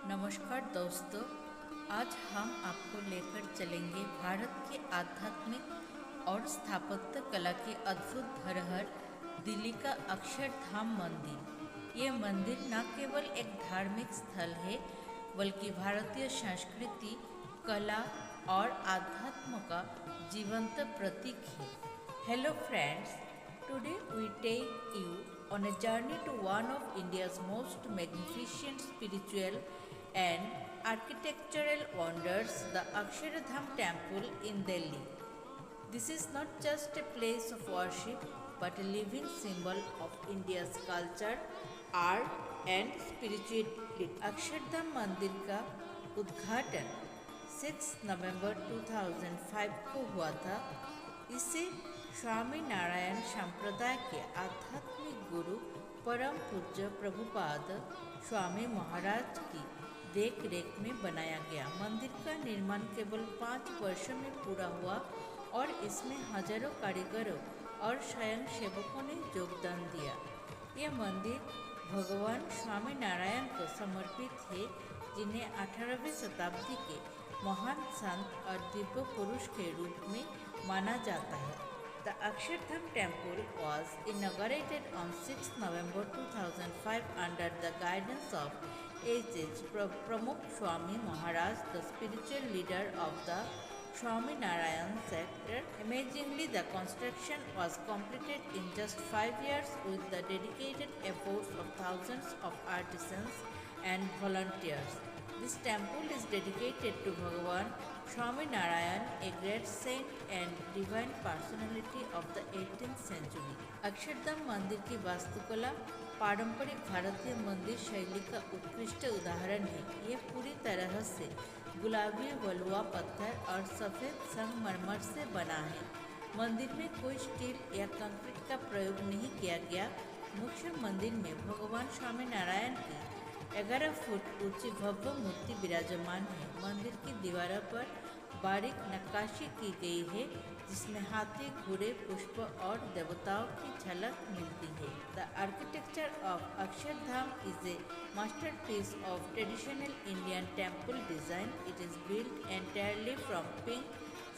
नमस्कार दोस्तों। आज हम आपको लेकर चलेंगे भारत के आध्यात्मिक और स्थापत्य कला की अद्भुत धरोहर दिल्ली का अक्षरधाम मंदिर। ये मंदिर न केवल एक धार्मिक स्थल है बल्कि भारतीय संस्कृति, कला और आध्यात्म का जीवंत प्रतीक है। Hello friends, today we take you on a journey to one of India's most magnificent spiritual and architectural wonders, the Akshardham Temple in Delhi. This is not just a place of worship but a living symbol of India's culture, art and spirituality. Akshardham मंदिर का उद्घाटन 6 नवंबर 2005 को हुआ था। इसे स्वामी नारायण संप्रदाय के आध्यात्मिक गुरु परम पूज्य प्रभुपाद स्वामी महाराज की देख रेख में बनाया गया। मंदिर का निर्माण केवल 5 वर्षों में पूरा हुआ और इसमें हजारों कारीगरों और स्वयं सेवकों ने योगदान दिया। यह मंदिर भगवान स्वामी नारायण को समर्पित है, जिन्हें 18वीं शताब्दी के महान संत और दिव्य पुरुष के रूप में माना जाता है। The Akshardham Temple was inaugurated on 6 November 2005 under the guidance of H.H. Pramukh Swami Maharaj, the spiritual leader of the Swami Narayan sector. Amazingly, the construction was completed in just 5 years with the dedicated efforts of thousands of artisans and volunteers. This temple is dedicated to Bhagavan Swami Narayan, a great saint and divine personality of the 18th century. Akshardham मंदिर की वास्तुकला पारंपरिक भारतीय मंदिर शैली का उत्कृष्ट उदाहरण है। यह पूरी तरह से गुलाबी वलुआ पत्थर और सफ़ेद संगमरमर से बना है। मंदिर में कोई स्टील या कंक्रीट का प्रयोग नहीं किया गया। मुख्य मंदिर में भगवान स्वामी नारायण की 11 फुट ऊंची भव्य मूर्ति विराजमान है। मंदिर की दीवारों पर बारीक नक्काशी की गई है, जिसमें हाथी, घोड़े, पुष्प और देवताओं की झलक मिलती है। The architecture of Akshardham is a masterpiece of traditional Indian temple design. It is built entirely from pink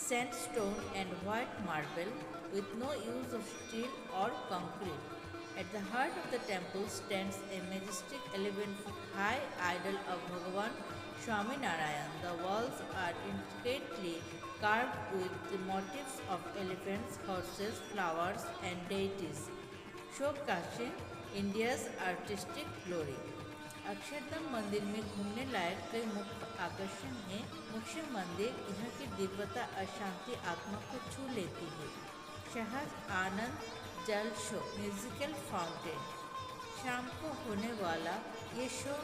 sandstone and white marble with no use of steel or concrete. At the heart of the temple stands a majestic 11-foot high idol of Bhagavan Swami Narayan. The walls are intricately carved with the motifs of elephants, horses, flowers and deities, showcasing India's artistic glory. Akshardham मंदिर में घूमने लायक कई मुख्य आकर्षण हैं। मुख्य मंदिर यहाँ की दिव्यता और शांति आत्मा को छू लेती है। शहर आनंद जल शो, म्यूजिकल फाउंटेन। शाम को होने वाला ये शो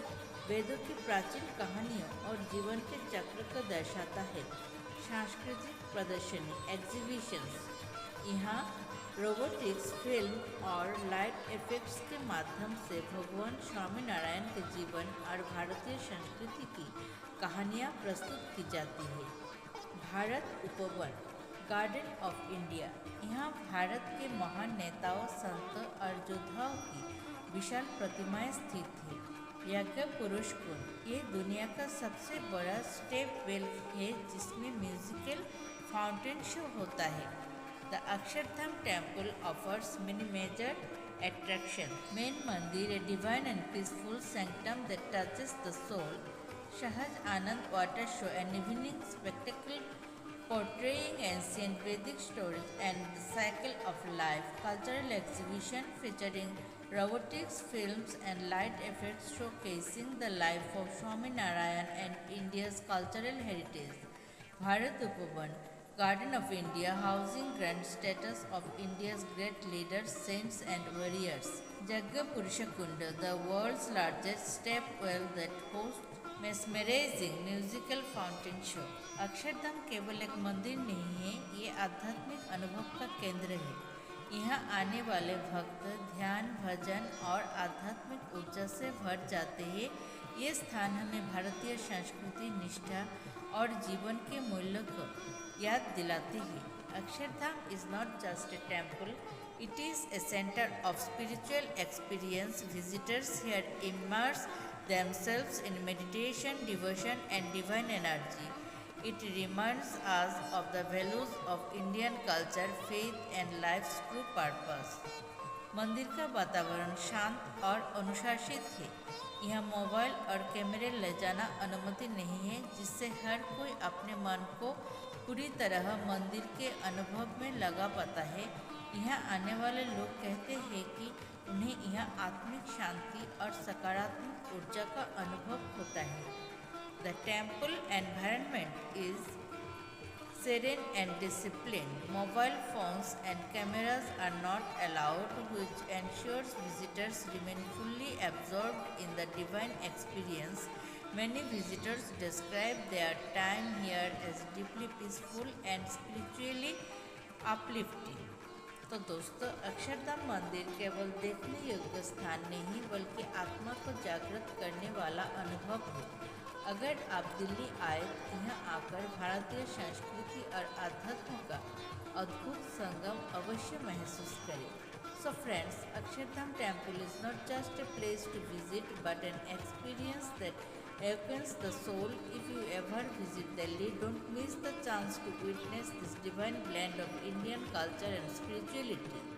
वेदों की प्राचीन कहानियों और जीवन के चक्र को दर्शाता है। सांस्कृतिक प्रदर्शनी, एग्जीबिशंस। यहाँ रोबोटिक्स, फिल्म और लाइट इफेक्ट्स के माध्यम से भगवान स्वामी नारायण के जीवन और भारतीय संस्कृति की कहानियाँ प्रस्तुत की जाती है। भारत उपवन, गार्डन ऑफ इंडिया। यहाँ भारत के महान नेताओं, संतों और योद्धाओं की विशाल प्रतिमाएं स्थित हैं। यज्ञ पुरुष कुंड, ये दुनिया का सबसे बड़ा स्टेप वेल है, जिसमें म्यूजिकल फाउंटेन शो होता है। The Akshardham temple offers many major attraction. Main मंदिर, a divine and peaceful sanctum that touches the soul. Shahaj Anand Water Show, an evening spectacle portraying ancient Vedic stories and the cycle of life. Cultural exhibition featuring robotics, films and light effects showcasing the life of Swami Narayan and India's cultural heritage. Bharat Upavan, Garden of India, housing grand status of India's great leaders, saints and warriors. Jagga Purusha Kunda, the world's largest step well that hosts mesmerizing musical fountain show. Akshardham केवल एक मंदिर नहीं है, ये आध्यात्मिक अनुभव का केंद्र है। यहाँ आने वाले भक्त ध्यान, भजन और आध्यात्मिक ऊर्जा से भर जाते हैं। ये स्थान हमें भारतीय संस्कृति, निष्ठा और जीवन के मूल्यों को याद दिलाती है। Akshardham is not just a temple, it is a center of spiritual experience. Visitors here immerse themselves in meditation, devotion, and divine energy. It reminds us of the values of Indian culture, faith, and life's true purpose. मंदिर का वातावरण शांत और अनुशासित है। यहाँ mobile और कैमरे ले जाना अनुमति नहीं है, जिससे हर कोई अपने मन को पूरी तरह मंदिर के अनुभव में लगा पाता है। यहाँ आने वाले लोग कहते हैं कि उन्हें यहाँ आत्मिक शांति और सकारात्मक ऊर्जा का अनुभव होता है। The temple environment is serene and disciplined. Mobile phones and cameras are not allowed, which ensures visitors remain fully absorbed in the divine experience. Many visitors describe their time here as deeply peaceful and spiritually uplifting. तो दोस्तों, अक्षरधाम मंदिर केवल देखने योग्य स्थान नहीं बल्कि आत्मा को जागृत करने वाला अनुभव है। अगर आप दिल्ली आए तो यहाँ आकर भारतीय संस्कृति और अध्यात्म का अद्भुत संगम अवश्य महसूस करें। So friends, Akshardham temple is not just a place to visit but an experience that awakens the soul. If you ever visit Delhi, don't miss the chance to witness this divine blend of Indian culture and spirituality.